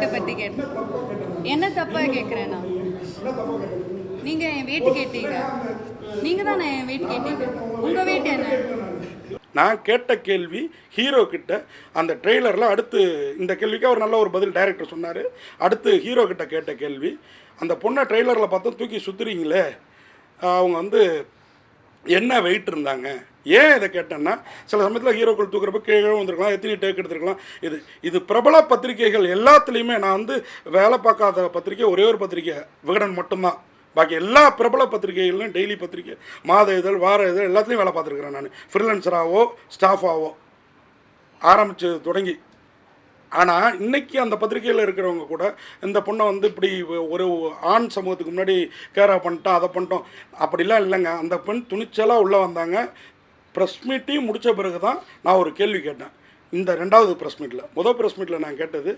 வெயிட்டை பற்றி கேட்டேன். என்ன தப்பாக கேட்குறேன்னா, நீங்கள் என் வெயிட் கேட்டீங்க, நீங்கள் தான் என் வெயிட் கேட்டீங்க. உங்கள் வெயிட் என்ன? நான் கேட்ட கேள்வி ஹீரோ கிட்ட அந்த ட்ரெய்லரில் அடுத்து இந்த கேள்விக்கு அவர் நல்ல ஒரு பதில் டைரக்டர் சொன்னார். அடுத்து ஹீரோ கிட்ட கேட்ட கேள்வி, அந்த பொண்ணை ட்ரெய்லரில் பார்த்தா தூக்கி சுற்றுறீங்களே, அவங்க வந்து என்ன வெயிட் இருந்தாங்க, ஏன் இதை கேட்டேன்னா, சில சமயத்தில் ஹீரோக்கள் தூக்குறப்ப கீழே வந்துருக்கலாம், எத்தனை டேக் எடுத்துருக்கலாம். இது பிரபல பத்திரிகைகள் எல்லாத்துலேயுமே, நான் வந்து வேலை பார்க்காத பத்திரிக்கை ஒரே ஒரு பத்திரிக்கை விகடன் மட்டும்தான். பாக்கி எல்லா பிரபல பத்திரிகைகள்லையும், டெய்லி பத்திரிக்கை, மாத இதழ், வார இதழ் எல்லாத்துலேயும் வேலை பார்த்துருக்குறேன் நான், ஃப்ரீலான்சராகவோ ஸ்டாஃபாகவோ ஆரம்பித்து தொடங்கி. ஆனால் இன்றைக்கி அந்த பத்திரிகையில் இருக்கிறவங்க கூட இந்த பொண்ணை வந்து இப்படி ஒரு ஆண் சமூகத்துக்கு முன்னாடி கேரா பண்ணிட்டோம், அதை பண்ணிட்டோம் அப்படிலாம் இல்லைங்க. அந்த பெண் துணிச்சலாக உள்ளே வந்தாங்க. ப்ரெஸ் மீட்டையும் முடித்த பிறகு தான் நான் ஒரு கேள்வி கேட்டேன். இந்த 2வது ப்ரெஸ் மீட்டில், முதல் ப்ரெஸ் மீட்டில் நான் கேட்டது,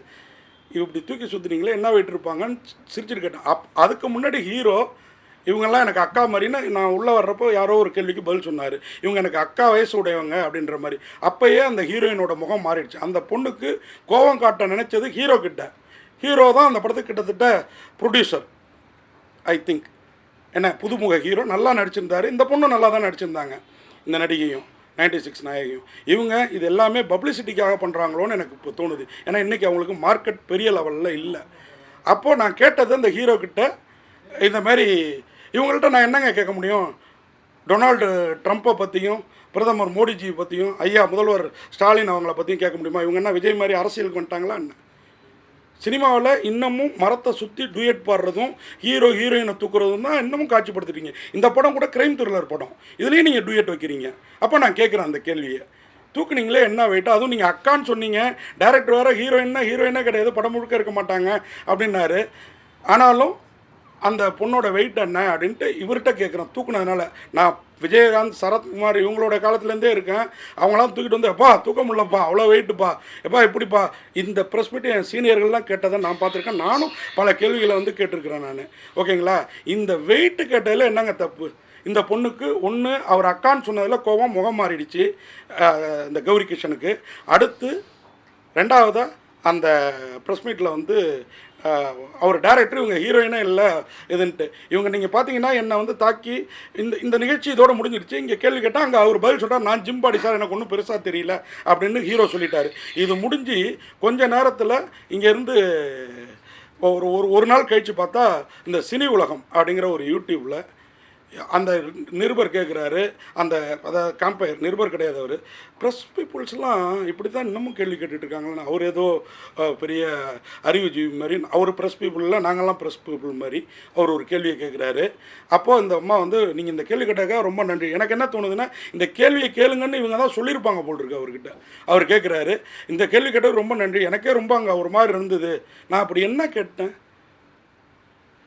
இப்படி தூக்கி சுற்றுனீங்களே என்ன வெயிட் இருப்பாங்கன்னு சிரிச்சுட்டு கேட்டேன். அதுக்கு முன்னாடி ஹீரோ இவங்கெல்லாம் எனக்கு அக்கா மாதிரின்னு நான் உள்ளே வர்றப்போ யாரோ ஒரு கேள்விக்கு பதில் சொன்னார். இவங்க எனக்கு அக்கா வயசு உடையவங்க அப்படின்ற மாதிரி. அப்போயே அந்த ஹீரோயினோட முகம் மாறிடுச்சு. அந்த பொண்ணுக்கு கோபம் காட்ட நினச்சது ஹீரோ கிட்ட. ஹீரோ தான் அந்த படத்துக்கு கிட்டத்தட்ட ப்ரொடியூசர் ஐ திங்க். என்ன புதுமுக ஹீரோ நல்லா நடிச்சிருந்தார். இந்த பொண்ணும் நல்லா தான் நடிச்சிருந்தாங்க, இந்த நடிகையும் 96 நாயகியும். இவங்க இது எல்லாமே பப்ளிசிட்டிக்காக பண்ணுறாங்களோன்னு எனக்கு இப்போ தோணுது. ஏன்னா இன்றைக்கி அவங்களுக்கு மார்க்கெட் பெரிய லெவலில் இல்லை. அப்போது நான் கேட்டது அந்த ஹீரோ கிட்ட, இந்த மாதிரி இவங்கள்ட்ட நான் என்னங்க கேட்க முடியும்? டொனால்டு ட்ரம்ப்பை பற்றியும் பிரதமர் மோடிஜி பற்றியும் ஐயா முதல்வர் ஸ்டாலின் அவங்கள பற்றியும் கேட்க முடியுமா? இவங்க என்ன விஜய் மாதிரி அரசியலுக்கு வந்துட்டாங்களா என்ன? சினிமாவில் இன்னமும் மரத்தை சுற்றி டூயட் பாடுறதும் ஹீரோ ஹீரோயினை தூக்குறதும் தான் இன்னமும் காட்சிப்படுத்திட்டீங்க. இந்த படம் கூட க்ரைம் த்ரில்லர் படம், இதுலேயும் நீங்கள் டூயட் வைக்கிறீங்க. அப்போ நான் கேட்குறேன் அந்த கேள்வியை, தூக்குனீங்களே என்ன வெயிட்டு? அதுவும் நீங்கள் அக்கான்னு சொன்னீங்க, டைரக்டர் வேறு ஹீரோயினே கிடையாது, படம் முழுக்க இருக்க மாட்டாங்க அப்படின்னாரு. ஆனாலும் அந்த பொண்ணோட வெயிட் என்ன அப்படின்ட்டு இவர்கிட்ட கேட்குறேன். தூக்குனதுனால நான் விஜயகாந்த், சரத்குமார் இவங்களோட காலத்துலேருந்தே இருக்கேன். அவங்களாம் தூக்கிட்டு வந்து எப்பா தூக்க முடியலப்பா, அவ்வளோ வெயிட்டுப்பா, எப்பா இப்படிப்பா. இந்த ப்ரெஸ் மீட்டு என் சீனியர்கள்லாம் கேட்டதை நான் பார்த்துருக்கேன். நானும் பல கேள்விகளை வந்து கேட்டிருக்கிறேன் நான். ஓகேங்களா? இந்த வெயிட்டு கேட்டதில் என்னங்க தப்பு? இந்த பொண்ணுக்கு ஒன்று அவர் அக்கான்னு சொன்னதில் கோபம் முகம் மாறிடுச்சு இந்த கௌரி கிஷனுக்கு. அடுத்து 2வதாக அந்த ப்ரெஸ் மீட்டில் வந்து அவர் டைரக்டர் இவங்க ஹீரோயினே இல்லை இதுன்ட்டு இவங்க நீங்கள் பார்த்தீங்கன்னா என்னை வந்து தாக்கி இந்த நிகழ்ச்சி இதோடு முடிஞ்சிருச்சு. இங்கே கேள்வி கேட்டால் அங்கே அவர் பதில் சொல்கிறார், நான் ஜிம் பாடி சார், எனக்கு ஒன்றும் பெருசாக தெரியல அப்படின்னு ஹீரோ சொல்லிட்டார். இது முடிஞ்சு கொஞ்ச நேரத்தில் இங்கேருந்து ஒரு நாள் கழித்து பார்த்தா இந்த சினி உலகம் அப்படிங்கிற ஒரு யூடியூப்பில் அந்த நிருபர் கேட்குறாரு, அந்த அதாவது காம்பயர் நிருபர் கிடையாது அவர், ப்ரெஸ் பீப்புள்ஸ்லாம் இப்படி தான் இன்னமும் கேள்வி கேட்டுட்ருக்காங்களா? அவர் ஏதோ பெரிய அறிவுஜீவி மாதிரி, அவர் ப்ரெஸ் பீப்புளில் நாங்கள்லாம் ப்ரெஸ் பீப்புள் மாதிரி அவர் ஒரு கேள்வியை கேட்குறாரு. அப்போது இந்த அம்மா வந்து நீங்கள் இந்த கேள்வி கேட்டாக்கா ரொம்ப நன்றி, எனக்கு என்ன தோணுதுன்னா இந்த கேள்வியை கேளுங்கன்னு இவங்க தான் சொல்லியிருப்பாங்க போல் இருக்கு அவர்கிட்ட. அவர் கேட்குறாரு, இந்த கேள்வி கேட்டது ரொம்ப நன்றி, எனக்கே ரொம்ப அங்கே ஒரு மாதிரி இருந்தது, நான் அப்படி என்ன கேட்டேன்?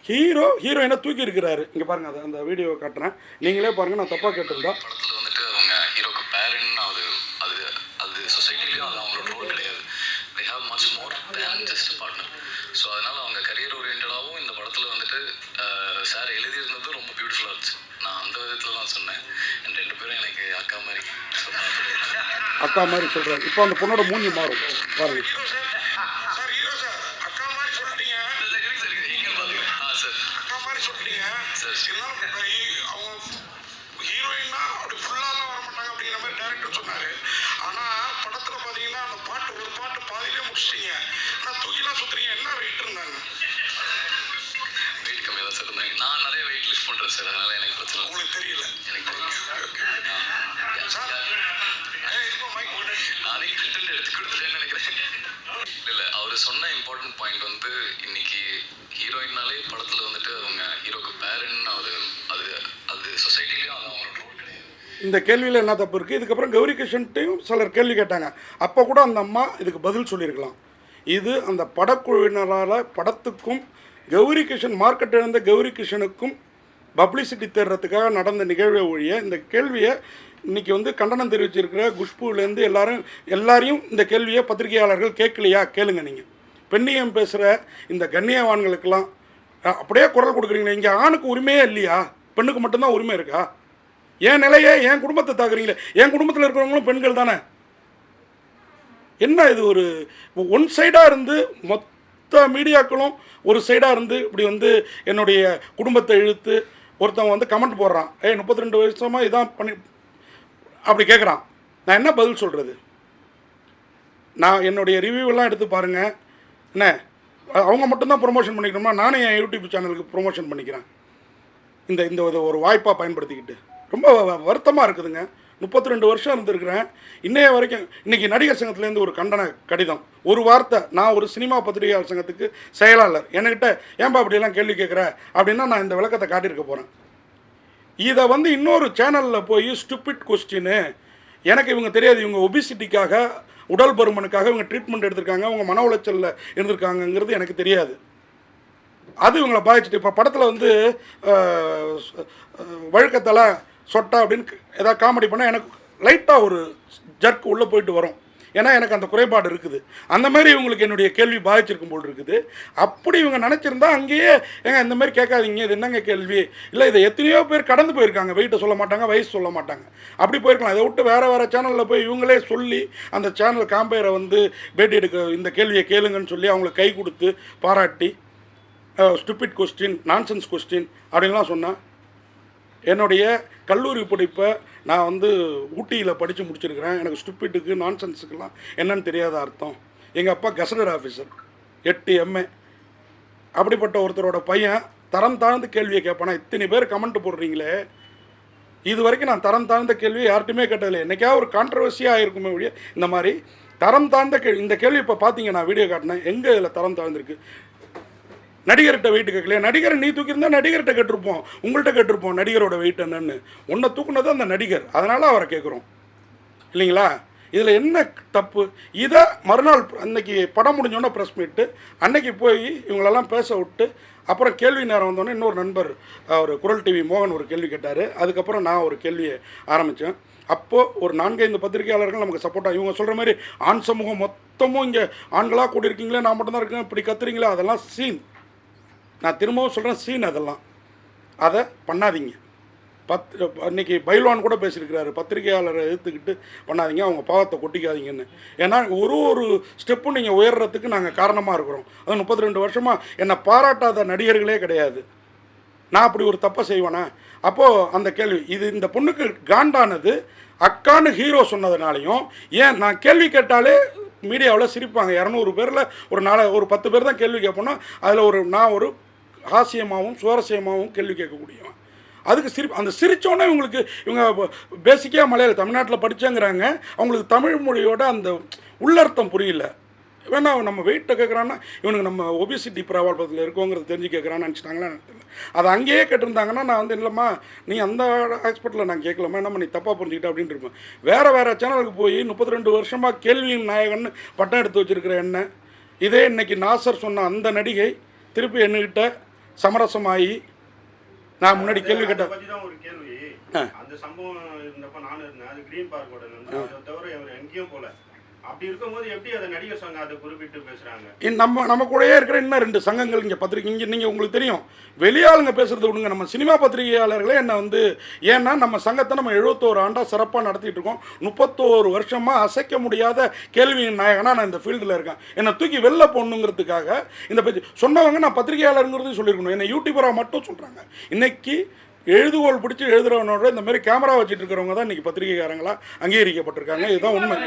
ஹீரோயினை தூக்கி இருக்கிறாரு. இங்கே பாருங்கள், அதை அந்த வீடியோவை காட்டுறேன், நீங்களே பாருங்கள். நான் தப்பாக கேட்டிருந்தா படத்தில் வந்துட்டு அவங்க ஹீரோக்கு பேரண்ட் அது சொசைட்டிலையும் அது அவங்களோட ரோல் கிடையாது. They have much more than just partner. So அதனால் அவங்க கரியர் ஓரியன்டாகவும் இந்த படத்தில் வந்துட்டு சார் எழுதியிருந்தது ரொம்ப பியூட்டிஃபுல்லாக இருந்துச்சு. நான் அந்த விதத்தில் தான் சொன்னேன். என் 2 பேரும் எனக்கு அக்கா மாதிரி சொல்கிறாரு. இப்போ அந்த பொண்ணோட மூஞ்சி மாறும் பாருங்கள். நான் நிறைய வெயிட் லிஃப்ட் பண்ணுறேன் சார், அதனால எனக்கு பிரச்சனை. உங்களுக்கு தெரியல? எனக்கு நானே கிட்ட எடுத்து கொடுத்துட்டேன்னு நினைக்கிறேன். இல்லை, அவர் சொன்ன இம்பார்ட்டன்ட் பாயிண்ட் வந்து இன்னைக்கு ஹீரோயின்னாலே படத்தில் வந்துட்டு அவங்க ஹீரோக்கு பேரண்ட் அது சொசைட்டிலையும் அது அவங்களோட ரோல் கிடையாது. இந்த கேள்வியில் என்ன தப்பு இருக்குது? இதுக்கப்புறம் கௌரி கிஷன்ட்டையும் சிலர் கேள்வி கேட்டாங்க. அப்போ கூட அந்த அம்மா இதுக்கு பதில் சொல்லியிருக்கலாம். இது அந்த படக்குழுவினரால் படத்துக்கும் கௌரி கிஷன் மார்க்கெட் இழந்த கௌரி கிஷனுக்கும் பப்ளிசிட்டி தேடுறதுக்காக நடந்த நிகழ்வை ஒழிய இந்த கேள்வியை இன்றைக்கி வந்து கண்டனம் தெரிவிச்சிருக்கிற குஷ்புலேருந்து எல்லாரையும் இந்த கேள்வியை பத்திரிகையாளர்கள் கேட்கலையா? கேளுங்க. நீங்கள் பெண்ணியம் பேசுகிற இந்த கண்ணியவான்களுக்கெல்லாம் அப்படியே குரல் கொடுக்குறீங்களே, இங்கே ஆணுக்கு உரிமையே இல்லையா? பெண்ணுக்கு மட்டும்தான் உரிமை இருக்கா? என் நிலையை என் குடும்பத்தை தாக்குறீங்களே, என் குடும்பத்தில் இருக்கிறவங்களும் பெண்கள் தானே. என்ன இது ஒரு ஒன் சைடாக இருந்து மொத்த மொத்த மீடியாக்களும் ஒரு சைடாக இருந்து இப்படி வந்து என்னுடைய குடும்பத்தை இழுத்து ஒருத்தவங்க வந்து கமெண்ட் போடுறான், 32 வருஷமாக இதான் பண்ணி அப்படி கேட்குறான். நான் என்ன பதில் சொல்கிறது? நான் என்னுடைய ரிவ்யூவெல்லாம் எடுத்து பாருங்கள். என்ன அவங்க மட்டும்தான் ப்ரொமோஷன் பண்ணிக்கணுமா? நானே என் யூடியூப் சேனலுக்கு ப்ரொமோஷன் பண்ணிக்கிறேன். இந்த இந்த ஒரு வாய்ப்பாக பயன்படுத்திக்கிட்டு ரொம்ப வருத்தமாக இருக்குதுங்க. 32 வருஷம் இருந்திருக்கிறேன். இன்னைய வரைக்கும் இன்றைக்கி நடிகர் சங்கத்துலேருந்து ஒரு கண்டன கடிதம், ஒரு வார்த்தை. நான் ஒரு சினிமா பத்திரிகையாளர் சங்கத்துக்கு செயலாளர். என்கிட்ட ஏன்பா அப்படியெல்லாம் கேள்வி கேட்குற அப்படின்னா நான் இந்த விளக்கத்தை காட்டியிருக்க போகிறேன். இதை வந்து இன்னொரு சேனலில் போய் ஸ்டூபிட் கொஸ்டின்னு, எனக்கு இவங்க தெரியாது, இவங்க ஒபிசிட்டிக்காக உடல் பருமனுக்காக இவங்க ட்ரீட்மெண்ட் எடுத்திருக்காங்க, அவங்க மன உளைச்சலில் இருந்திருக்காங்கங்கிறது எனக்கு தெரியாது. அது இவங்களை பாதிச்சுட்டு இப்போ படத்தில் வந்து வழுக்கத்தலை சொட்டா அப்படின்னு ஏதாவது காமெடி பண்ணால் எனக்கு லைட்டாக ஒரு ஜர்க் உள்ளே போயிட்டு வரும். ஏன்னா எனக்கு அந்த குறைபாடு இருக்குது. அந்த மாதிரி இவங்களுக்கு என்னுடைய கேள்வி பாதிச்சிருக்கும் போல் இருக்குது. அப்படி இவங்க நினச்சிருந்தா அங்கேயே ஏங்க இந்த மாதிரி கேட்காதீங்க, இது என்னங்க கேள்வி, இல்லை இதை எத்தனையோ பேர் கடந்து போயிருக்காங்க, வெயிட்டை சொல்ல மாட்டாங்க, வயசு சொல்ல மாட்டாங்க, அப்படி போயிருக்கலாம். இதை விட்டு வேறு சேனலில் போய் இவங்களே சொல்லி அந்த சேனல் காம்பேரை வந்து பேட்டி எடுக்க இந்த கேள்வியை கேளுங்கன்னு சொல்லி அவங்களுக்கு கை கொடுத்து பாராட்டி ஸ்டூபிட் கொஸ்டின், நான்சென்ஸ் கொஸ்டின் அப்படின்லாம் சொன்னால், என்னுடைய கல்லூரி படிப்பை நான் வந்து ஊட்டியில் படித்து முடிச்சிருக்கிறேன். எனக்கு ஸ்டூபிட்டுக்கு நான்சென்ஸுக்கெல்லாம் என்னன்னு தெரியாத அர்த்தம். எங்கள் அப்பா கெசடட் ஆஃபீஸர், 8 MA. அப்படிப்பட்ட ஒருத்தரோட பையன் தரம் தாழ்ந்த கேள்வியை கேட்பானா? இத்தனை பேர் கமெண்ட் போடுறீங்களே, இது வரைக்கும் நான் தரம் தாழ்ந்த கேள்வி யார்ட்டுமே கேட்டதில்லை. என்றைக்காவது ஒரு கான்ட்ரவர்சியாக இருக்குமே ஒழிய இந்த மாதிரி தரம் தாழ்ந்த இந்த கேள்வி இப்போ பார்த்தீங்க, நான் வீடியோ காட்டினேன், எங்கே இதில் தரம் தாழ்ந்திருக்கு? நடிகர்கிட்ட வெயிட் கேட்கலையா? நடிகரை நீ தூக்கியிருந்தா நடிகர்கிட்ட கேட்டிருப்போம், உங்கள்கிட்ட கேட்டிருப்போம் நடிகரோட வெயிட் என்னன்னு. உன்னை தூக்குனது அந்த நடிகர், அதனால் அவரை கேட்குறோம் இல்லைங்களா? இதில் என்ன தப்பு? இதை மறுநாள் அன்னைக்கு படம் முடிஞ்சோன்னே ப்ரெஸ் மீட்டு அன்னைக்கு போய் இவங்களெல்லாம் பேச விட்டு அப்புறம் கேள்வி நேரம் வந்தோடனே இன்னொரு நண்பர் அவர் குரல் டிவி மோகன் ஒரு கேள்வி கேட்டார். அதுக்கப்புறம் நான் ஒரு கேள்வியை ஆரம்பித்தேன். அப்போது ஒரு 4-5 பத்திரிகையாளர்கள் நமக்கு சப்போர்ட்டாக, இவங்க சொல்கிற மாதிரி ஆண் சமூகம் மொத்தமும் இங்கே ஆண்களாக கூடி இருக்கீங்களே, நான் மட்டும்தான் இருக்கேன், இப்படி கத்துறீங்களா, அதெல்லாம் சீன். நான் திரும்பவும் சொல்கிறேன், சீன் அதெல்லாம். அதை பண்ணாதீங்க. அன்றைக்கி பைல்வான் கூட பேசியிருக்கிறாரு, பத்திரிகையாளரை எதிர்த்துக்கிட்டு பண்ணாதீங்க, அவங்க பாவத்தை கொட்டிக்காதீங்கன்னு. ஏன்னா ஒரு ஸ்டெப்பும் நீங்கள் உயர்றதுக்கு நாங்கள் காரணமாக இருக்கிறோம். அது 32 வருஷமாக என்னை பாராட்டாத நடிகர்களே கிடையாது. நான் அப்படி ஒரு தப்பை செய்வேனா? அப்போது அந்த கேள்வி, இது இந்த பொண்ணுக்கு காண்டானது அக்கான்னு ஹீரோ சொன்னதுனாலையும், ஏன் நான் கேள்வி கேட்டாலே மீடியாவில் சிரிப்பாங்க. 200 பேரில் ஒரு 10 பேர் தான் கேள்வி கேட்போன்னா, அதில் நான் ஒரு ஹாஸ்யமாகவும் சுவாரஸ்யமாகவும் கேள்வி கேட்கக்கூடியவன். அதுக்கு அந்த சிரித்தோன்னே இவங்க பேசிக்காக மலையாளம் தமிழ்நாட்டில் படித்தேங்கிறாங்க, அவங்களுக்கு தமிழ் மொழியோட அந்த உள்ளர்த்தம் புரியல. வேணா நம்ம வெயிட்டை கேட்குறான்னா இவனுக்கு நம்ம ஒபிசிட்டி ப்ராப்ளத்தில் இருக்கோங்கிறது தெரிஞ்சு கேட்குறான்னு நினச்சிட்டாங்களா? அதை அங்கேயே கேட்டிருந்தாங்கன்னா நான் வந்து இல்லைம்மா நீ அந்த ஹாஸ்பிட்டலில் நான் கேட்கலாமா, நம்ம நீ தப்பாக புரிஞ்சுக்கிட்ட அப்படின்ட்டு இருப்பேன். வேறு சேனலுக்கு போய் 32 வருஷமாக கேள்வியின் நாயகன் பட்டம் எடுத்து வச்சுருக்கிற என்ன, இதே இன்னைக்கு நாசர் சொன்ன அந்த நடிகை திருப்பி என்கிட்ட சமரசமாகி நான் முன்னாடி கேள்வி கேட்டேன். ஒரு கேள்வி, அந்த சம்பவம் இருந்தப்ப நானும் இருந்தேன், அது கிரீன் பார்க்கோட அதை தவிர எங்கேயும் போல. அப்படி இருக்கும்போது எப்படி அதை நடிகர் சங்கம் அதை குறிப்பிட்டு பேசுகிறாங்க? நம்ம கூடயே இருக்கிற இன்னும் 2 சங்கங்கள் இங்கே பத்திரிக்கை, இங்கே நீங்கள் உங்களுக்கு தெரியும், வெளியாளுங்க பேசுகிறது விடுங்க, நம்ம சினிமா பத்திரிகையாளர்களே என்னை வந்து, ஏன்னா நம்ம சங்கத்தை நம்ம 71 ஆண்டாக சிறப்பாக நடத்திட்டு இருக்கோம். 31 வருஷமாக அசைக்க முடியாத கேள்வியின் நாயகனாக நான் இந்த ஃபீல்டில் இருக்கேன். என்னை தூக்கி வெளில போடணுங்கிறதுக்காக இந்த பேச்சு சொன்னவங்க நான் பத்திரிகையாளருங்கிறது சொல்லியிருக்கணும். என்னை யூடியூபராக மட்டும் சொல்கிறாங்க. இன்றைக்கி எழுதுகோள் பிடிச்சி எழுதுறவனோட இந்த மாதிரி கேமரா வச்சுட்டு இருக்கிறவங்க தான் இன்னைக்கு பத்திரிகைக்காரங்களா அங்கீகரிக்கப்பட்டிருக்காங்க. இதுதான் உண்மை.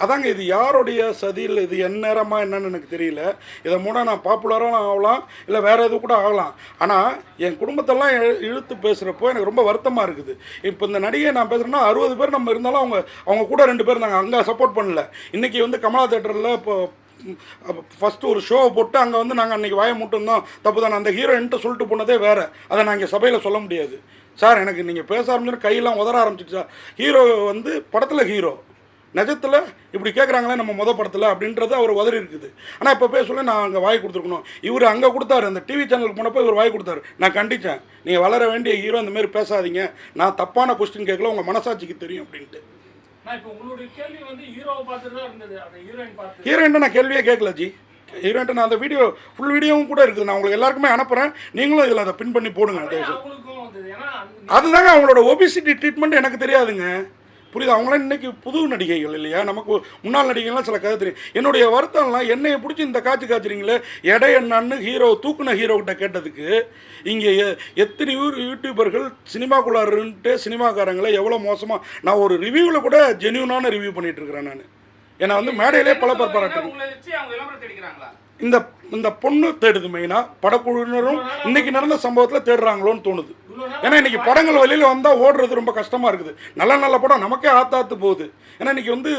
அதாங்க, இது யாருடைய சதியில், இது எந்நேரமா என்னன்னு எனக்கு தெரியல. இதை மூட நான் பாப்புலராக ஆகலாம், இல்லை வேற எதுவும் கூட ஆகலாம். ஆனால் என் குடும்பத்தெல்லாம் இழுத்து பேசுகிறப்போ எனக்கு ரொம்ப வருத்தமாக இருக்குது. இப்போ இந்த நடிகை நான் பேசுகிறேன்னா 60 பேர் நம்ம இருந்தாலும் அவங்க கூட 2 பேர் இருந்தாங்க, அங்கே சப்போர்ட் பண்ணல. இன்றைக்கி வந்து கமலா தேட்டரில் இப்போ ஃபஸ்ட்டு ஒரு ஷோவை போட்டு அங்கே வந்து நாங்கள் அன்றைக்கி வாயை மட்டும்தான் தப்பு தானே, அந்த ஹீரோயின்ட்டு சொல்லிட்டு போனதே வேறு. அதை நான் இங்கே சபையில் சொல்ல முடியாது. சார் எனக்கு நீங்கள் பேச ஆரம்பிச்சுன்னா கையெல்லாம் உதற ஆரம்பிச்சிட்டு சார். ஹீரோ வந்து படத்தில் ஹீரோ, நிஜத்தில் இப்படி கேட்குறாங்களே நம்ம படத்தில் அப்படின்றது அவர் உதறி இருக்குது. ஆனால் இப்போ பேசல நான் அங்கே வாய் கொடுத்துருக்கணும். இவர் அங்கே கொடுத்தாரு, அந்த டிவி சேனலுக்கு போனப்போ இவர் வாய் கொடுத்தாரு. நான் கண்டித்தேன், நீங்கள் வளர வேண்டிய ஹீரோ இந்த மாதிரி பேசாதீங்க, நான் தப்பான கொஸ்டின் கேட்கல, உங்கள் மனசாட்சிக்கு தெரியும் அப்படின்ட்டு. ஹீரோயின்ட்ட நான் கேள்வியே கேட்கல ஜி. ஹீரோயின்ட்ட நான் அந்த ஃபுல் வீடியோவும் கூட இருக்குது, நான் உங்களுக்கு எல்லாருக்குமே அனுப்புகிறேன். நீங்களும் இதில் அதை பின் பண்ணி போடுங்க. அதுதாங்க அவங்களோட ஒபிசிட்டி ட்ரீட்மெண்ட் எனக்கு தெரியாதுங்க. புரியுது? அவங்களாம் இன்றைக்கி புது நடிகைகள் இல்லையா? நமக்கு முன்னாள் நடிகைகள்லாம் சில கதை தெரியும். என்னுடைய வருத்தம்லாம் என்னையை பிடிச்சி இந்த காட்சி காய்ச்சிறீங்களே எடை என்னன்னு ஹீரோ தூக்குன ஹீரோக்கிட்ட கேட்டதுக்கு இங்கே எத்தனை யூடியூபர்கள் சினிமாக்குள்ளாருன்ட்டு சினிமாக்காரங்களை எவ்வளோ மோசமாக நான் ஒரு ரிவ்யூவில் கூட ஜென்யூனான ரிவ்யூ பண்ணிகிட்ருக்கிறேன். நான் ஏன்னா வந்து மேடையிலே பல பேர் பாராட்டுங்க. இந்த இந்த பொண்ணு தேடுது மெயினாக, படக்குழுவினரும் இன்றைக்கி நடந்த சம்பவத்தில் தேடுறாங்களோன்னு தோணுது. ஏன்னா இன்றைக்கி படங்கள் வெளியில் வந்தால் ஓடுறது ரொம்ப கஷ்டமாக இருக்குது. நல்ல நல்ல படம் நமக்கே ஆத்தாத்து போகுது. ஏன்னா இன்றைக்கி வந்து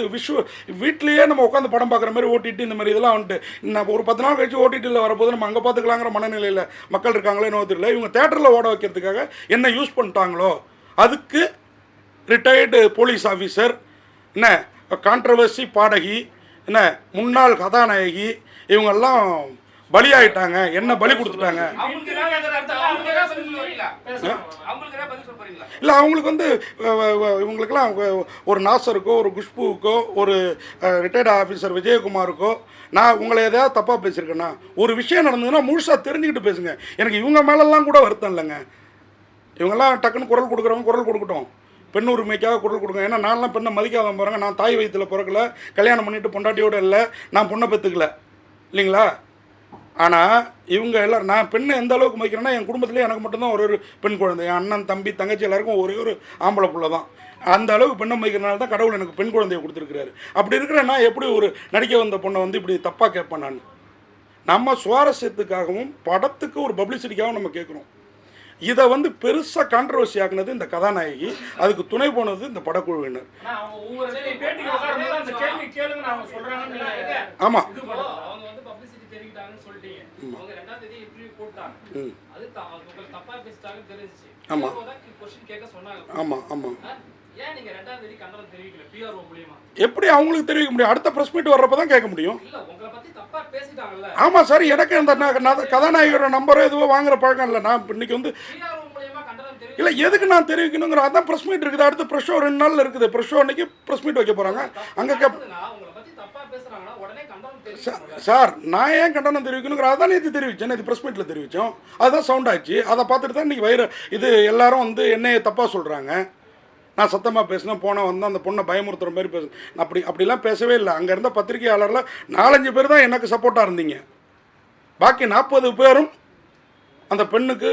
வீட்லேயே நம்ம உட்காந்து படம் பார்க்குற மாதிரி ஓட்டிட்டு இந்த மாதிரி இதெல்லாம் வந்துட்டு நான் ஒரு 10 நாள் கழிச்சு ஓடிடியில் வரப்போது நம்ம அங்கே பார்த்துக்கலாங்கிற மனநிலையில் மக்கள் இருக்காங்களே இன்னும் தெரியல. இவங்க தேட்டரில் ஓட வைக்கிறதுக்காக என்ன யூஸ் பண்ணிட்டாங்களோ அதுக்கு ரிட்டையர்டு போலீஸ் ஆஃபீஸர், என்ன கான்ட்ரவர்சி பாடகி, என்ன முன்னாள் கதாநாயகி, இவங்கெல்லாம் பலியாயிட்டாங்க. என்ன பலி கொடுத்துட்டாங்க? இல்லை அவங்களுக்கு வந்து இவங்களுக்கெல்லாம் ஒரு நாசருக்கோ ஒரு குஷ்புவுக்கோ ஒரு ரிட்டையர்டு ஆஃபீஸர் விஜயகுமாருக்கோ நான் உங்களை எதாவது தப்பாக பேசியிருக்கேன்னா ஒரு விஷயம் நடந்ததுன்னா முழுசாக தெரிஞ்சுக்கிட்டு பேசுங்க. எனக்கு இவங்க மேலெல்லாம் கூட வருத்தம் இல்லைங்க. இவங்கெல்லாம் டக்குன்னு குரல் கொடுக்குறவங்க குரல் கொடுக்கட்டும், பெண் உரிமைக்காக குரல் கொடுங்க. ஏன்னா நான்லாம் பெண்ணை மதிக்காத போகிறாங்க. நான் தாய் வயிற்றில் பிறக்கல, கல்யாணம் பண்ணிவிட்டு பொண்டாட்டியோடு இல்லை, நான் பொண்ணை பெற்றுக்கல இல்லைங்களா? ஆனால் இவங்க எல்லோரும் நான் பெண்ணை எந்த அளவுக்கு மதிக்கிறேன்னா என் குடும்பத்துலேயே எனக்கு மட்டும்தான் ஒரு பெண் குழந்தை. என் அண்ணன் தம்பி தங்கச்சி எல்லாருக்கும் ஒரே ஒரு ஆம்பளை பிள்ளை தான். அந்த அளவுக்கு பெண்ணை மதிக்கிறனால தான் கடவுள் எனக்கு பெண் குழந்தையை கொடுத்துருக்குறாரு. அப்படி இருக்கிற நான் எப்படி ஒரு நடிக்க வந்த பொண்ணை வந்து இப்படி தப்பாக கேட்பேன்? நான் நம்ம சுவாரஸ்யத்துக்காகவும் படத்துக்கு ஒரு பப்ளிசிட்டிக்காகவும் நம்ம கேட்குறோம். இதை வந்து பெருசாக கான்ட்ரவர்சி ஆக்குனது இந்த கதாநாயகி, அதுக்கு துணை போனது இந்த படக்குழுவினர். ஆமாம் ஆமாம் ஆமாம். எப்படி அவங்களுக்கு தெரிவிக்க முடியும்? அடுத்த ப்ரெஸ் மீட் வர்றப்ப தான் கேட்க முடியும். ஆமாம் சார், எனக்கு அந்த கதாநாயகரோட நம்பரோ எதுவோ வாங்குற பழக்கம் இல்லை. நான் இன்னைக்கு வந்து இல்லை எதுக்கு நான் தெரிவிக்கணுங்கிற அதான் ப்ரெஸ் மீட் இருக்குது. அடுத்து ப்ரெஸ் ஷோ 2 நாளில் இருக்குது. ப்ரெஸ் ஷோ அன்றைக்கி ப்ரெஸ் மீட் வைக்க போகிறாங்க. அங்கே சார் நான் ஏன் கண்டனம் தெரிவிக்கணுங்கிற அதான் நேற்று தெரிவித்தேன். நேற்று ப்ரெஸ் மீட்டில் தெரிவித்தோம். அதுதான் சவுண்ட் ஆச்சு. அதை பார்த்துட்டு தான் இன்றைக்கி இது எல்லாரும் வந்து என்னையை தப்பாக சொல்கிறாங்க. நான் சத்தமாக பேசினேன், போனால் வந்து அந்த பொண்ணை பயமுறுத்துகிற மாதிரி பேசுனேன். அப்படிலாம் பேசவே இல்லை. அங்கே இருந்த பத்திரிகையாளரில் 4-5 பேர் தான் எனக்கு சப்போர்ட்டாக இருந்தீங்க. பாக்கி 40 பேரும் அந்த பெண்ணுக்கு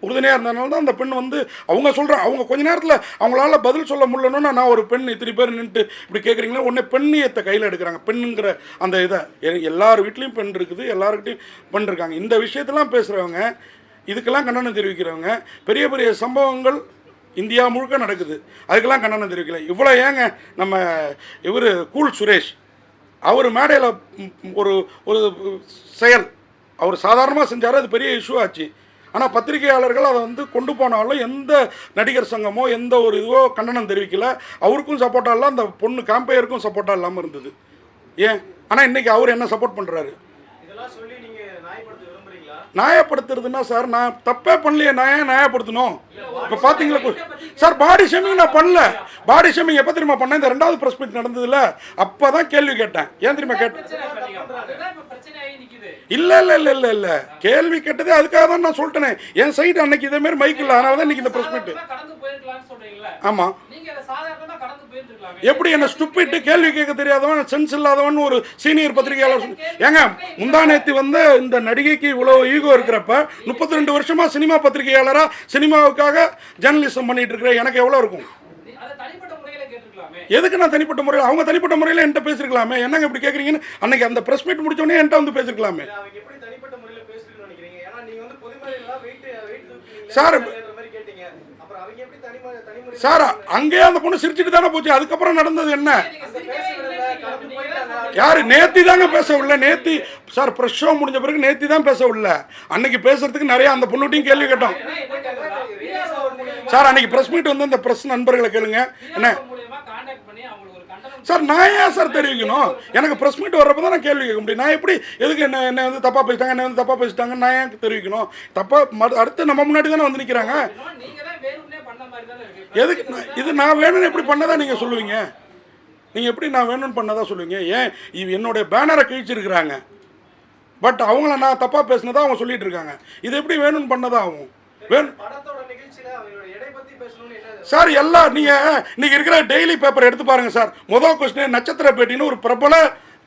உறுதுணையாக இருந்ததுனால தான் அந்த பெண் வந்து அவங்க சொல்கிறாங்க. அவங்க கொஞ்ச நேரத்தில் அவங்களால பதில் சொல்ல முடியலன்னா நான் ஒரு பெண் இத்தனை பேர் நின்றுட்டு இப்படி கேட்குறீங்களா, உடனே பெண்ணியத்தை கையில் எடுக்கிறாங்க. பெண்ணுங்கிற அந்த இதை எல்லார் வீட்லேயும் பெண் இருக்குது, எல்லாருக்கிட்டையும் பெண் இருக்காங்க. இந்த விஷயத்தெல்லாம் பேசுகிறவங்க, இதுக்கெல்லாம் கண்டனம் தெரிவிக்கிறவங்க, பெரிய பெரிய சம்பவங்கள் இந்தியா முழுக்க நடக்குது, அதுக்கெல்லாம் கண்டனம் தெரிவிக்கல. இவ்வளோ ஏங்க நம்ம இவர் கூல் சுரேஷ் அவர் மேடையில் ஒரு செயல் அவர் சாதாரணமாக செஞ்சார், அது பெரிய இஷ்யூ ஆச்சு. ஆனால் பத்திரிகையாளர்கள் அதை வந்து கொண்டு போனாலும் எந்த நடிகர் சங்கமோ எந்த ஒரு இதுவோ கண்டனம் தெரிவிக்கல. அவருக்கும் சப்போர்ட்டாக இல்லை, அந்த பொண்ணு காம்பையருக்கும் சப்போர்ட்டாக இல்லாமல் இருந்தது. ஏன்? ஆனால் இன்றைக்கி அவர் என்ன சப்போர்ட் பண்ணுறாரு? நியாயப்படுத்துறதுன்னா சார் நான் தப்பே பண்ணலையே, நான் ஏன் நியாயப்படுத்தணும்? இப்போ பார்த்தீங்களா சார், பாடி ஷேமிங் நான் பண்ணல. பாடி ஷேமிங் எப்போ தெரியுமா பண்ணேன்? இந்த 2வது ப்ரெஸ் மீட் நடந்ததில்ல, அப்போ தான் கேள்வி கேட்டேன். ஏன் தெரியுமா கேட்டேன்? இல்லை இல்லை இல்லை இல்லை இல்லை கேள்வி கேட்டதே அதுக்காக தான். நான் சொல்லிட்டேனே என் சைடு அன்னைக்கு இதேமாரி மைக் இல்லை, அதனால தான் இன்றைக்கி இந்த ப்ரெஸ் மீட்டு. ஆமாம், எப்படி என்ன ஸ்டூபிட் கேள்வி கேட்க தெரியாதவன் சென்ஸ் இல்லாதவன் ஒரு சீனியர் பத்திரிகையாளர் ஏங்க முந்தா நேத்து வந்து இந்த நடிகைக்கு இவ்வளவு ஈகோ இருக்கிறப்ப 32 வருஷமா சினிமா பத்திரிகையாளரா சினிமாவுக்காக ஜேர்னலிசம் பண்ணிட்டு இருக்கிற எனக்கு எவ்வளவு இருக்கும்? எதுக்கு நான் தனிப்பட்ட முறையில் அவங்க தனிப்பட்ட முறையில் என்கிட்ட பேசிருக்கலாமே. என்னங்க இப்படி கேட்குறீங்கன்னு அன்னைக்கு அந்த ப்ரெஸ் மீட் முடிச்சோடனே என்கிட்ட வந்து பேசிருக்கலாமே. சார் சார் அங்கேயே அந்த பொண்ணு சிரிச்சுட்டு தானே போச்சு. அதுக்கப்புறம் நடந்தது என்ன? யாரு நேத்தி தாங்க பேச விடல. நேத்தி சார் ப்ரெஸ் ஷோ முடிஞ்ச பிறகு நேத்தி தான் பேச விடல. அன்னைக்கு பேசுறதுக்கு நிறைய அந்த பொண்ணுட்டையும் கேள்வி கேட்டோம் சார். அன்னைக்கு ப்ரெஸ் மீட் வந்து அந்த ப்ரெஸ் நண்பர்களை கேளுங்க. என்ன சார் நான் ஏன் சார் தெரிவிக்கணும்? எனக்கு ப்ரெஸ் மீட் வர்றப்ப தான் நான் கேள்வி கேட்க முடியும். நான் எப்படி எதுக்கு என்ன வந்து தப்பாக பேசிட்டாங்க, என்ன வந்து தப்பாக பேசிட்டாங்க நான் ஏன் தெரிவிக்கணும்? தப்பாக அடுத்து நம்ம முன்னாடி தானே வந்து நிற்கிறாங்க. எதுக்கு இது நான் வேணும்னு எப்படி பண்ணதான் நீங்கள் சொல்லுவீங்க? நீங்கள் எப்படி நான் வேணும்னு பண்ணதான் சொல்லுவீங்க? ஏன் என்னுடைய பேனரை கிழிச்சிருக்கிறாங்க, பட் அவங்கள நான் தப்பாக பேசினதான் அவங்க சொல்லிட்டு இருக்காங்க. இது எப்படி வேணும்னு பண்ணதான் ஆகும்? சார் எல்லாம் நீங்கள் இன்னைக்கு இருக்கிற டெய்லி பேப்பர் எடுத்து பாருங்க சார். முதல் கொஸ்டின் நட்சத்திர பேட்டின்னு ஒரு பிரபல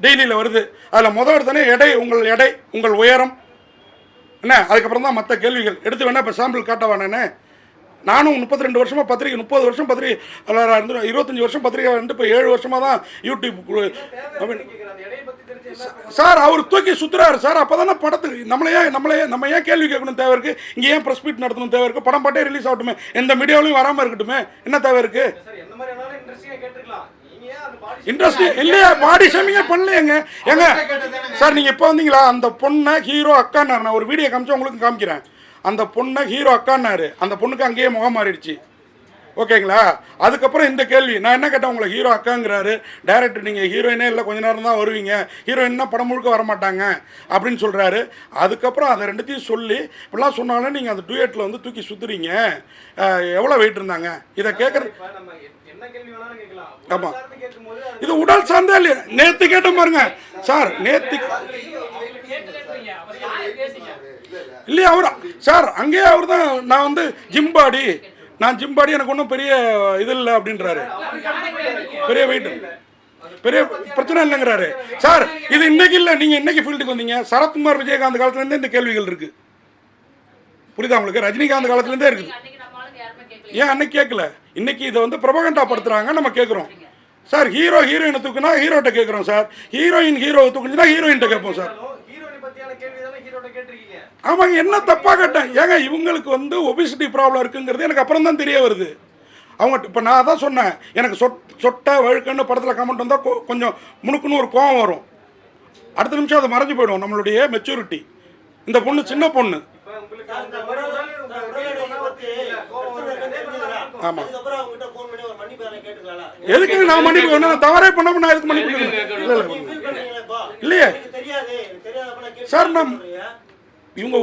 டெய்லியில் வருது. அதில் முதல் எடுத்தோடனே எடை உங்கள் உயரம் என்ன, அதுக்கப்புறம் தான் மற்ற கேள்விகள் எடுத்து வேணா இப்போ சாம்பிள் காட்டவானே. நானும் 32 வருஷமாக பத்திரிக்கை, 30 வருஷம் பத்திரிகை இருந்து 25 வருஷம் பத்திரிகை வந்து இப்போ 7 வருஷமாக தான் யூடியூப். சார் அவர் தூக்கி சுற்றுறாரு சார். அப்போ தானே படத்துக்கு நம்ம ஏன் கேள்வி கேட்கணும் தேவை இருக்குது? இங்கே ஏன் ப்ரெஸ் மீட் நடத்தணும் தேவை இருக்குது? படம் பாட்டே ரிலீஸ் ஆகட்டுமே, எந்த மீடியாவிலையும் வராமல் இருக்கட்டுமே, என்ன தேவை இருக்குது? இன்ட்ரெஸ்ட் இல்லையா? பாடி ஷேமிங்கே பண்ணலையேங்க. ஏங்க சார் நீங்கள் இப்போ வந்தீங்களா? அந்த பொண்ணை ஹீரோ அக்கான்னாரு. நான் ஒரு வீடியோ காமிச்சு உங்களுக்கு காமிக்கிறேன். அந்த பொண்ணை ஹீரோ அக்கான்னாரு. அந்த பொண்ணுக்கு அங்கேயே முகம் மாறிடுச்சு. ஓகேங்களா? அதுக்கப்புறம் இந்த கேள்வி நான் என்ன கேட்டேன், உங்களை ஹீரோ அக்காங்கிறாரு டைரக்டர். நீங்கள் ஹீரோயினே இல்லை, கொஞ்ச நேரம் தான் வருவீங்க, ஹீரோயின்னா படம் முழுக்க வரமாட்டாங்க அப்படின்னு சொல்கிறாரு. அதுக்கப்புறம் அதை ரெண்டுத்தையும் சொல்லி இப்படிலாம் சொன்னாலும் நீங்கள் அந்த டூயட்டில் வந்து தூக்கி சுற்றுறீங்க. எவ்வளோ வெயிட் இருந்தாங்க இதை கேட்குறது? ஆமாம், இது உடல் சார்ந்தே இல்லையா? நேற்று கேட்டோம் பாருங்க சார். நேற்று இல்லையா அவர் சார் அங்கேயே அவர் தான் நான் வந்து ஜிம்பாடி எனக்கு ஒன்றும் பெரிய இது இல்லை அப்படின்றாரு. பெரிய வெயிட் பெரிய பிரச்சனை இல்லைங்கிறாரு சார். இது இன்னைக்கு இல்லை, நீங்கள் இன்னைக்கு ஃபீல்டுக்கு வந்தீங்க. சரத்குமார் விஜயகாந்த் காலத்துலேருந்தே இந்த கேள்விகள் இருக்குது. புரியுதா உங்களுக்கு? ரஜினிகாந்த் காலத்துலேருந்தே இருக்குது. ஏன் அன்னைக்கு கேட்கல? இன்னைக்கு இதை வந்து பிரபகண்டா படுத்துறாங்க, நம்ம கேட்குறோம் சார். ஹீரோயினை தூக்குனா ஹீரோட்ட கேட்குறோம் சார். ஹீரோவை தூக்குச்சுன்னா ஹீரோயின்ட்ட கேட்போம் சார். ஆமாங்க, என்ன தப்பா கேட்டேன்? ஏங்க இவங்களுக்கு வந்து ஒபிசிட்டி ப்ராப்ளம் இருக்குங்கிறது எனக்கு அப்புறம் தான் தெரிய வருது. அவங்க இப்போ நான் தான் சொன்னேன், எனக்கு சொட்டை வழுக்கன்னு படத்தில் கமெண்ட் வந்தால் கொஞ்சம் முணுக்குன்னு ஒரு கோவம் வரும். அடுத்த நிமிஷம் அதை மறைஞ்சு போயிடும். நம்மளுடைய மெச்சூரிட்டி. இந்த பொண்ணு சின்ன பொண்ணு. ஆமாம், எதுக்கு நான் மன்னிப்பு வேணும்? தவறே பண்ணாமல் நான் எதுக்கு மன்னிப்பு இல்லை இல்லையே சார். நான் இவங்க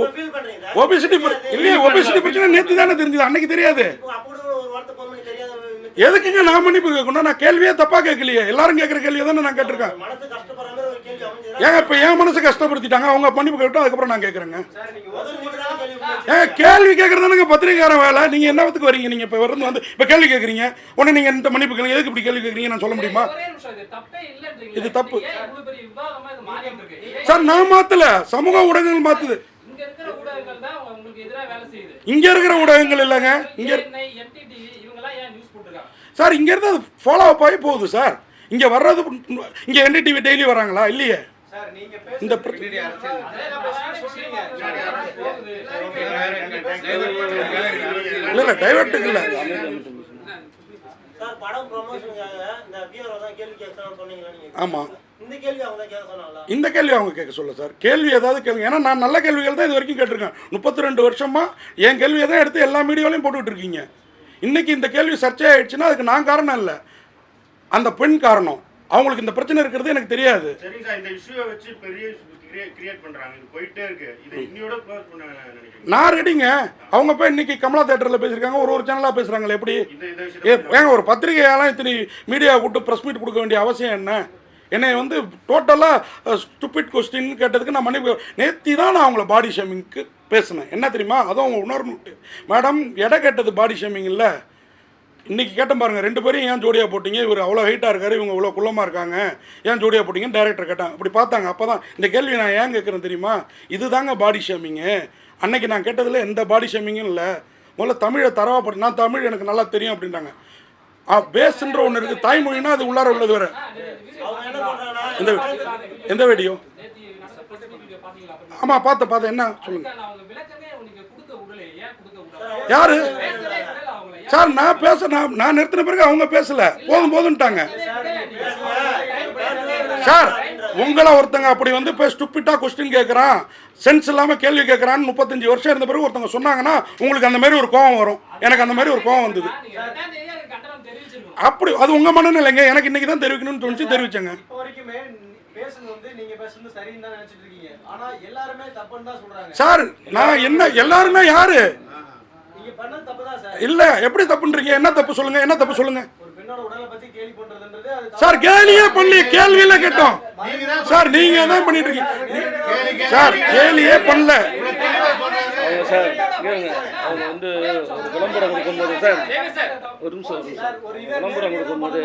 ஒபிசிட்டி இல்லையே, ஒபிசிட்டி பிரச்சனை நேற்று தானே தெரிஞ்சது, அன்னைக்கு தெரியாது. எதுக்குங்க நான் மன்னிப்பு கேட்கணும்? நான் கேள்வியே தப்பா கேட்கலையே. எல்லாரும் கேட்குற கேள்வியை தானே நான் கேட்டிருக்கேன். ஏங்க இப்போ என் மனசு கஷ்டப்படுத்திட்டாங்க, அவங்க மன்னிப்பு கேட்டோம், அதுக்கப்புறம் நான் கேட்குறேங்க. ஏங்க கேள்வி கேட்கறது தானங்க பத்திரிகைக்காரன் வேலை. நீங்கள் என்னத்துக்கு வரீங்க? நீங்கள் இப்போ வந்து இப்போ கேள்வி கேட்குறீங்க, உடனே நீங்கள் இந்த மன்னிப்பு கேட்குறீங்க. எதுக்கு இப்படி கேள்வி கேட்குறீங்க நான் சொல்ல முடியுமா? இது தப்பு சார். நான் மாற்றல, சமூக ஊடகங்கள் மாற்றுது. இங்க இருக்கிற ஊடகங்கள் இல்லைங்க. இங்க சார் இங்க இருந்து ஃபாலோ அப் ஆகி போகுது சார். இங்க வர்றது இங்க NDTV டெய்லி வராங்களா? இல்லையே. இந்த இல்ல டைவர்ட்டுக்கு இல்ல. ஆமா, இந்த கேள்வி அவங்க கேட்க சொல்ல சார். கேள்வி ஏதாவது கேளுங்க. ஏன்னா நான் நல்ல கேள்விகள் தான் இது வரைக்கும் கேட்டிருக்கேன். 32 வருஷமா என் கேள்வியை தான் எடுத்து எல்லா மீடியாவிலையும் போட்டுக்கிட்டு இருக்கீங்க. இன்னைக்கு இந்த கேள்வி சர்ச்சை ஆயிடுச்சுன்னா அதுக்கு நான் காரணம் இல்லை, அந்த பெண் காரணம். அவங்களுக்கு இந்த பிரச்சனை இருக்கிறது எனக்கு தெரியாது. நான் ரெடிங்க. அவங்க போய் இன்னைக்கு கமலா தியேட்டர்ல பேசியிருக்காங்க, ஒரு சேனலா பேசுறாங்களே. எப்படி ஏங்க ஒரு பத்திரிகையாலாம் இத்தனை மீடியா கூப்பிட்டு ப்ரெஸ் மீட் கொடுக்க வேண்டிய அவசியம் என்ன? என்னை வந்து டோட்டலாக ஸ்டூபிட் கொஸ்டின் கேட்டதுக்கு நான் மன்னிப்பு. நேற்று தான் நான் அவங்கள பாடி ஷேமிங்க்கு பேசினேன். என்ன தெரியுமா? அதுவும் அவங்க உணர்வு மேடம், எடை கேட்டது பாடி ஷேமிங் இல்லை. இன்றைக்கி கேட்டேன் பாருங்கள், 2 பேரும் ஏன் ஜோடியாக போட்டிங்க? இவர் அவ்வளோ ஹைட்டாக இருக்காரு, இவங்க இவ்வளோ குள்ளமாக இருக்காங்க, ஏன் ஜோடியாக போட்டிங்கன்னு டைரக்டர் கேட்டேன். அப்படி பார்த்தாங்க. அப்போ தான் இந்த கேள்வி நான் ஏன் கேட்குறேன் தெரியுமா? இது தாங்க பாடி ஷேமிங்கு. அன்னைக்கு நான் கேட்டதில் எந்த பாடி ஷேமிங்கும் இல்லை. முதல்ல தமிழை தரவாப்பட்டு, நான் தமிழ் எனக்கு நல்லா தெரியும் அப்படின்றாங்க. பேஸ்ன்ற ஒன்று இருக்குது, தாய்மொழினா அது உள்ளார உள்ளது வேறு. எந்த வீடியோ? ஆமாம் பார்த்தேன். என்ன சொல்லுங்க யாரு சார்? நான் நான் நிறுத்தின பிறகு அவங்க பேசல, போதும்ட்டாங்க சார். உங்களை ஒருத்தங்க அப்படி வந்து இப்போ ஸ்டூபிட்டா கொஸ்டின் கேட்குறான், சென்ஸ் இல்லாமல் கேள்வி கேட்குறான்னு 35 வருஷம் இருந்த பிறகு ஒருத்தங்க சொன்னாங்கன்னா உங்களுக்கு அந்த மாதிரி ஒரு கோவம் வரும். எனக்கு அந்த மாதிரி ஒரு கோவம் வந்தது. அப்படி அது உங்க மனநிலைங்க. எனக்கு இன்னைக்கு தான் தெரிவிக்கணும்னு தோணுச்சு, தெரிவிச்சேங்க. சார் நான் என்ன எல்லாருன்னா யாரு இல்ல? எப்படி தப்புன்றீங்க? என்ன தப்பு சொல்லுங்க, என்ன தப்பு சொல்லுங்க சார். கேலியே பண்ணி கேள்வியில கேட்டோம் சார். நீங்க தான் பண்ணிட்டு இருக்கீங்க சார். கேலியே பண்ணல சார் கேளுங்க, அவங்க வந்து ஒரு விளம்பரம் கொடுக்கும்போது சார் ஒரு நிமிஷம் விளம்பரம் கொடுக்கும்போது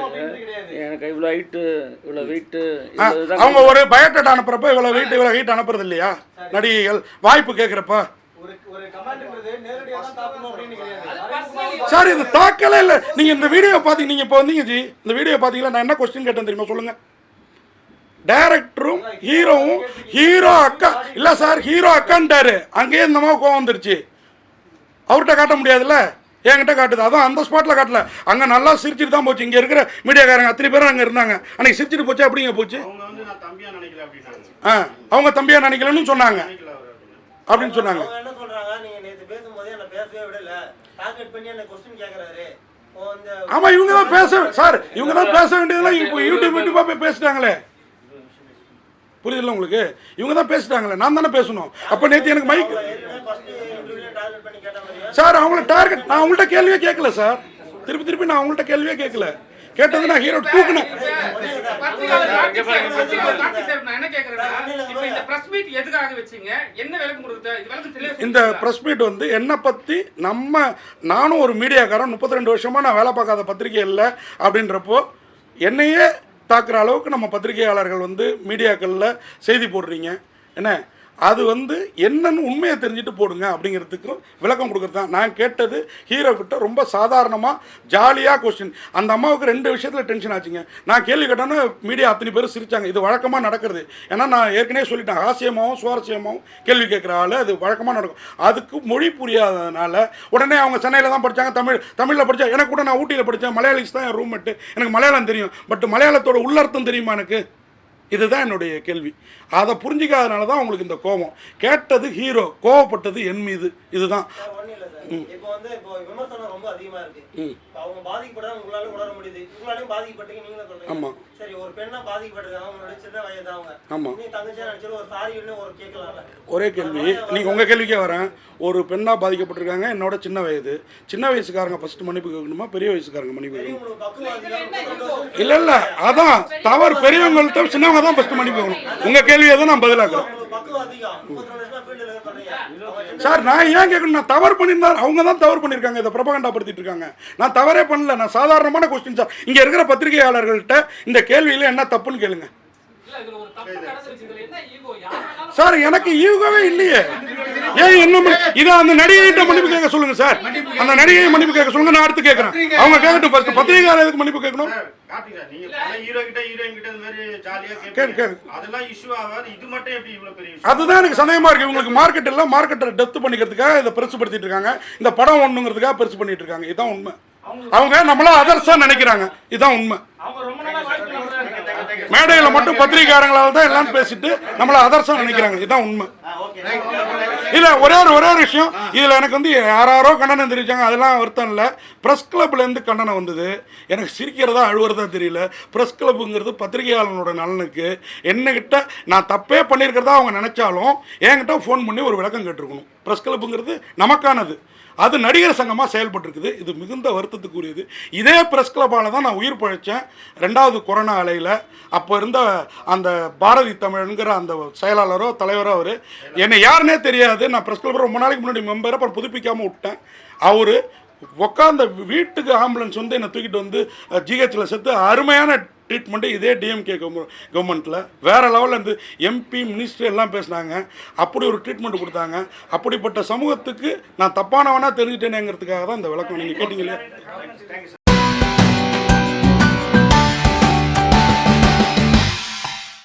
எனக்கு இவ்வளோ ஹைட்டு இவ்வளோ வெயிட்டு அவங்க ஒரு பயோடேட்டா அனுப்புறப்ப இவ்வளோ வெயிட் இவ்வளோ ஹைட் அனுப்புறது இல்லையா நடிகைகள் வாய்ப்பு கேட்குறப்ப? சார் இது தாக்கலே இல்லை. நீங்கள் இந்த வீடியோ பார்த்தீங்க, நீங்கள் இப்போ வந்தீங்க ஜி, இந்த வீடியோ பார்த்தீங்களா? நான் என்ன கொஸ்டின் கேட்டேன் தெரியுமா? சொல்லுங்கள். டைரக்டரும் ஹீரோவும் ஹீரோ அக்கா இல்லை சார், ஹீரோ அக்கான்ட்டாரு. அங்கேயே இந்த மாதிரி கோவம் வந்துருச்சு. அவர்கிட்ட காட்ட முடியாதுல்ல, என்கிட்ட காட்டுது. அதான் அந்த ஸ்பாட்டில் காட்டல, அங்கே நல்லா சிரிச்சுட்டு தான் போச்சு. இங்கே இருக்கிற மீடியாக்காரங்க அத்தனை பேரும் அங்கே இருந்தாங்க. அன்னைக்கு சிரிச்சுட்டு போச்சு. அப்படிங்க போச்சு. அவங்க தம்பியா நினைக்கலன்னு சொன்னாங்க அப்படின்னு சொன்னாங்க. ஆமா, இவங்க தான் பேச சார், இவங்க தான் பேச வேண்டியதெல்லாம் இப்போ யூடியூப் போய் பேசிட்டாங்களே. புரியுதுல்ல உங்களுக்கு? இவங்க தான் பேசிட்டாங்களே, நான் தானே பேசணும். அப்போ நேற்று எனக்கு மைக் சார் அவங்கள டார்கெட், நான் அவங்கள்ட்ட கேள்வியே கேட்கல சார். திருப்பி நான் அவங்கள்ட்ட கேள்வியே கேட்கல. கேட்டது நான் ஹீரோ தூக்குனேன். இந்த பிரஸ் மீட் வந்து என்னை பற்றி நானும் ஒரு மீடியாக்காரன் 32 வருஷமாக நான் வேலை பார்க்காத பத்திரிகை இல்லை அப்படின்றப்போ என்னையே தாக்குற அளவுக்கு நம்ம பத்திரிகையாளர்கள் வந்து மீடியாக்களில் செய்தி போடுறீங்க. என்ன அது வந்து என்னன்னு உண்மையை தெரிஞ்சுட்டு போடுங்க அப்படிங்கிறதுக்கும் விளக்கம் கொடுக்குறது தான். நான் கேட்டது ஹீரோ கிட்ட ரொம்ப சாதாரணமாக ஜாலியாக கொஸ்டின். அந்த அம்மாவுக்கு 2 விஷயத்தில் டென்ஷன் ஆச்சுங்க. நான் கேள்வி கேட்டோன்னா மீடியா அத்தனை பேர் சிரித்தாங்க. இது வழக்கமாக நடக்கிறது. ஏன்னா நான் ஏற்கனவே சொல்லிட்டேன், ஹாஸ்யமாகவும் சுவாரஸ்யமாகவும் கேள்வி கேட்குற ஆள் அது வழக்கமாக நடக்கும். அதுக்கு மொழி புரியாததுனால உடனே அவங்க சென்னையில் தான் படித்தாங்க, தமிழில் படித்தா. எனக்கு கூட நான் ஊட்டியில் படித்தேன், மலையாளிஸ் தான் என் ரூம்மேட்டு. எனக்கு மலையாளம் தெரியும், பட் மலையாளத்தோட உள்ளர்த்தம் தெரியுமா எனக்கு? இதுதான் என்னுடைய கேள்வி. அதை புரிஞ்சிக்காதனால தான் உங்களுக்கு இந்த கோபம். கேட்டது ஹீரோ, கோவப்பட்டது என் மீது. இதுதான். இப்போ வந்து விமர்சனம் ரொம்ப அதிகமா இருக்கு. அவங்க பாதிக்கப்பட்டா உங்களால உணர முடியுது, உங்களாலையும் பாதிக்கப்பட்டீங்க நீங்களே சொல்றீங்க. ஆமா சரி, ஒரு பெண்ணா பாதிக்கப்பட்டிருக்காங்க, அவங்களோட சின்ன வயது அவங்க. ஆமா, நீ தங்கச்சியா நினைச்சாலும் ஒரு சாரின்னு ஒரு கேட்கலாம்ல. ஒரே கேள்வி. நீங்கள் உங்கள் கேள்விக்கே வரேன். ஒரு பெண்ணாக பாதிக்கப்பட்டிருக்காங்க, என்னோட சின்ன வயசுக்காரங்க ஃபர்ஸ்ட் மன்னிப்பு கேட்கணுமா, பெரிய வயசுக்காரங்க மன்னிப்பு கேட்கணும்? இல்லை அதான் தவறு. பெரியவங்கள்ட்ட சின்னவங்க தான் ஃபர்ஸ்ட் மன்னிப்பு கேட்கணும். உங்கள் கேள்வியை தான் நான் பதிலாக்குறேன் சார். நான் ஏன் கேட்கணும்? நான் தவறு பண்ணியிருந்தார், அவங்க தான் தவறு பண்ணியிருக்காங்க, இதை ப்ரொபகண்டா படுத்திட்டு இருக்காங்க. நான் தவறே பண்ணல. நான் சாதாரணமான கொஸ்டின் சார். இங்கே இருக்கிற பத்திரிகையாளர்கள்ட்ட இந்த கேள்வியில் என்ன தப்புன்னு கேளுங்க சார். எனக்கு ஈகோவே இல்லையே. ஏன் என்ன இதை அந்த நடிகைகிட்ட மன்னிப்பு கேட்க சொல்லுங்க சார். அந்த நடிகையை மன்னிப்பு கேட்க சொல்லுங்க, நான் அடுத்து கேட்கறேன். அவங்க கேட்கட்டும். ஃபர்ஸ்ட் பத்திரிகையாளருக்கு மன்னிப்பு கேட்கணும். அதுதான் எனக்கு சந்தேகமா இருக்கு. இவங்களுக்கு மார்க்கெட் எல்லாம் மார்க்கெட்டை டெப்த் பண்ணிக்கிறதுக்காக இதை பெருசு படுத்திட்டு இருக்காங்க. இந்த படம் ஒண்ணுங்கிறதுக்காக பெருசு பண்ணிட்டு இருக்காங்க. இதுதான் உண்மை. அவங்க நம்மள அதர்ஸா நினைக்கிறாங்க. இதுதான் உண்மை. மேடையில் மட்டும் பத்திரிகையாளர்களால் தான் எல்லாம் பேசிட்டு நம்மள அதர்ஸா நினைக்கிறாங்க. இதுதான் உண்மை. இல்ல ஒரே ஒரு விஷயம். இதுல எனக்கு வந்து யாரோ கண்டனம் தெரிவிச்சாங்க, அதெல்லாம் வருத்தம் இல்லை. பிரஸ் கிளப்ல இருந்து கண்டனம் வந்தது. எனக்கு சிரிக்கிறதா அழுவுறதா தெரியல. பிரஸ் கிளப்புங்கிறது பத்திரிகையாளனோட நலனுக்கு. என்னகிட்ட நான் தப்பே பண்ணியிருக்கிறதா அவங்க நினைச்சாலும் என்கிட்ட ஃபோன் பண்ணி ஒரு விளக்கம் கேட்டிருக்கணும். பிரஸ் கிளப்புங்கிறது நமக்கானது. அது நடிகர் சங்கமாக செயல்பட்டுருக்குது. இது மிகுந்த வருத்தத்துக்குரியது. இதே பிரஸ் கிளப்பால் தான் நான் உயிர் பழைச்சேன் 2வது கொரோனா அலையில். அப்போ இருந்த அந்த பாரதி தமிழனுங்கிற அந்த செயலாளரோ தலைவரோ அவர் என்னை யாருன்னே தெரியாது. நான் பிரஸ் கிளப் ரொம்ப நாளைக்கு முன்னாடி மெம்பர், அப்புறம் புதுப்பிக்காமல் விட்டேன். அவர் உட்காந்த வீட்டுக்கு ஆம்புலன்ஸ் வந்து என்னை தூக்கிட்டு வந்து ஜிஹெச்சில் சேர்த்து அருமையான ட்ரீட்மெண்ட்டு. இதே டிஎம்கே கவர்மெண்ட்டில் வேறு லெவலில் இருந்து எம்பி மினிஸ்டர் எல்லாம் பேசினாங்க. அப்படி ஒரு ட்ரீட்மெண்ட் கொடுத்தாங்க. அப்படிப்பட்ட சமூகத்துக்கு நான் தப்பானவனாக தெரிஞ்சுட்டேனேங்கிறதுக்காக தான் இந்த விளக்கம் நீங்கள் கேட்டீங்களே.